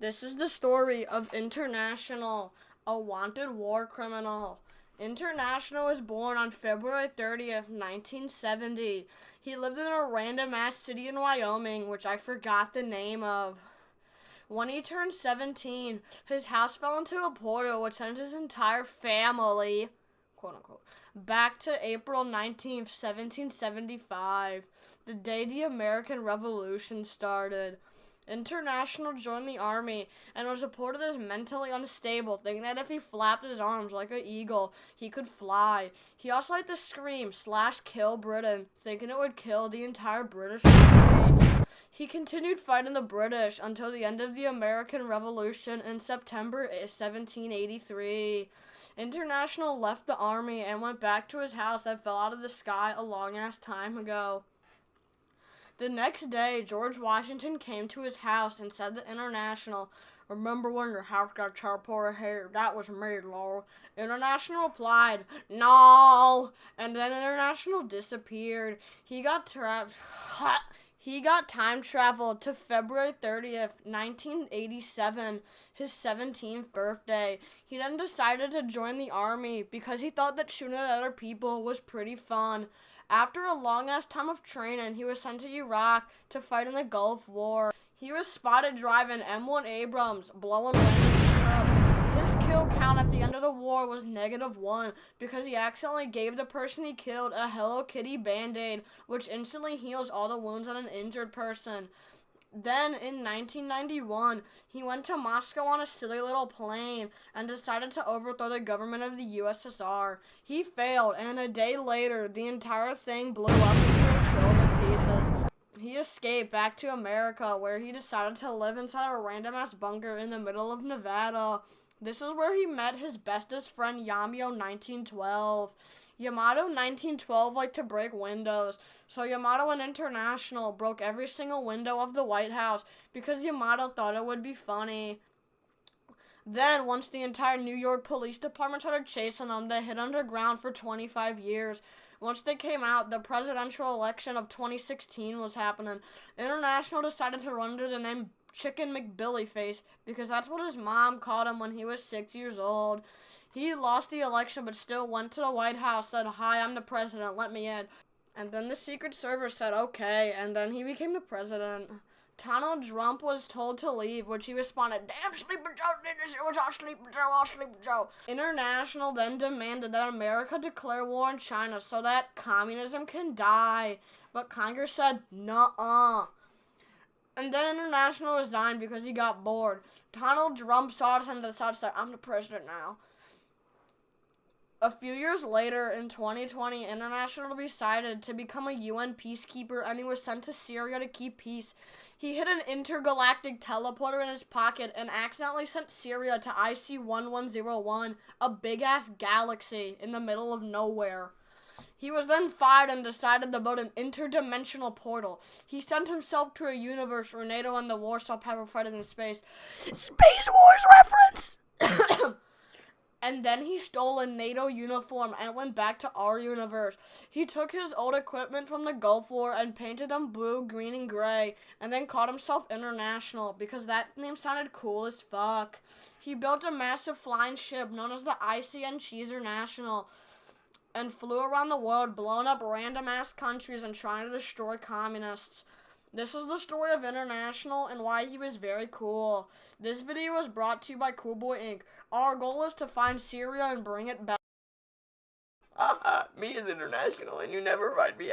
This is the story of International, a wanted war criminal. International was born on February 30th, 1970. He lived in a random ass city in Wyoming, which I forgot the name of. When he turned 17, his house fell into a portal which sent his entire family, quote unquote, back to April 19th, 1775, the day the American Revolution started. International joined the army and was reported as mentally unstable, thinking that if he flapped his arms like an eagle, he could fly. He also liked to scream /kill Britain, thinking it would kill the entire British army. He continued fighting the British until the end of the American Revolution in September 1783. International left the army and went back to his house that fell out of the sky a long-ass time ago. The next day, George Washington came to his house and said to International, "Remember when your house got charred hair? That was me, Lord." International replied, "No." And then International disappeared. He got time traveled to February 30th, 1987, his 17th birthday. He then decided to join the army because he thought that shooting at other people was pretty fun. After a long-ass time of training, he was sent to Iraq to fight in the Gulf War. He was spotted driving M1 Abrams, blowing random shit up. His kill count at the end of the war was -1 because he accidentally gave the person he killed a Hello Kitty Band-Aid, which instantly heals all the wounds on an injured person. Then, in 1991, he went to Moscow on a silly little plane and decided to overthrow the government of the USSR. He failed, and a day later, the entire thing blew up into a trillion pieces. He escaped back to America, where he decided to live inside a random-ass bunker in the middle of Nevada. This is where he met his bestest friend, Yamato 1912. Yamato 1912 liked to break windows, so Yamato and International broke every single window of the White House because Yamato thought it would be funny. Then, once the entire New York Police Department started chasing them, they hid underground for 25 years. Once they came out, the presidential election of 2016 was happening. International decided to run under the name Chicken McBillyface because that's what his mom called him when he was 6 years old. He lost the election but still went to the White House, said, "Hi, I'm the president, let me in." And then the Secret Service said, "Okay," and then he became the president. Donald Trump was told to leave, which he responded, "Damn Sleepy Joe did this, it was all Sleepy Joe, all Sleepy Joe." International then demanded that America declare war on China so that communism can die. But Congress said, "Nuh-uh." And then International resigned because he got bored. Donald Trump saw it and decided to say, "I'm the president now." A few years later, in 2020, International decided to become a UN peacekeeper, and he was sent to Syria to keep peace. He hid an intergalactic teleporter in his pocket and accidentally sent Syria to IC-1101, a big-ass galaxy in the middle of nowhere. He was then fired and decided to build an interdimensional portal. He sent himself to a universe where NATO and the Warsaw Pact were fighting in space. Space Wars reference! And then he stole a NATO uniform and went back to our universe. He took his old equipment from the Gulf War and painted them blue, green, and gray, and then called himself International because that name sounded cool as fuck. He built a massive flying ship known as the ICN Cheezer National and flew around the world, blowing up random-ass countries and trying to destroy communists. This is the story of International and why he was very cool. This video was brought to you by Coolboy Inc. Our goal is to find Syria and bring it back. Me is International and you never find me.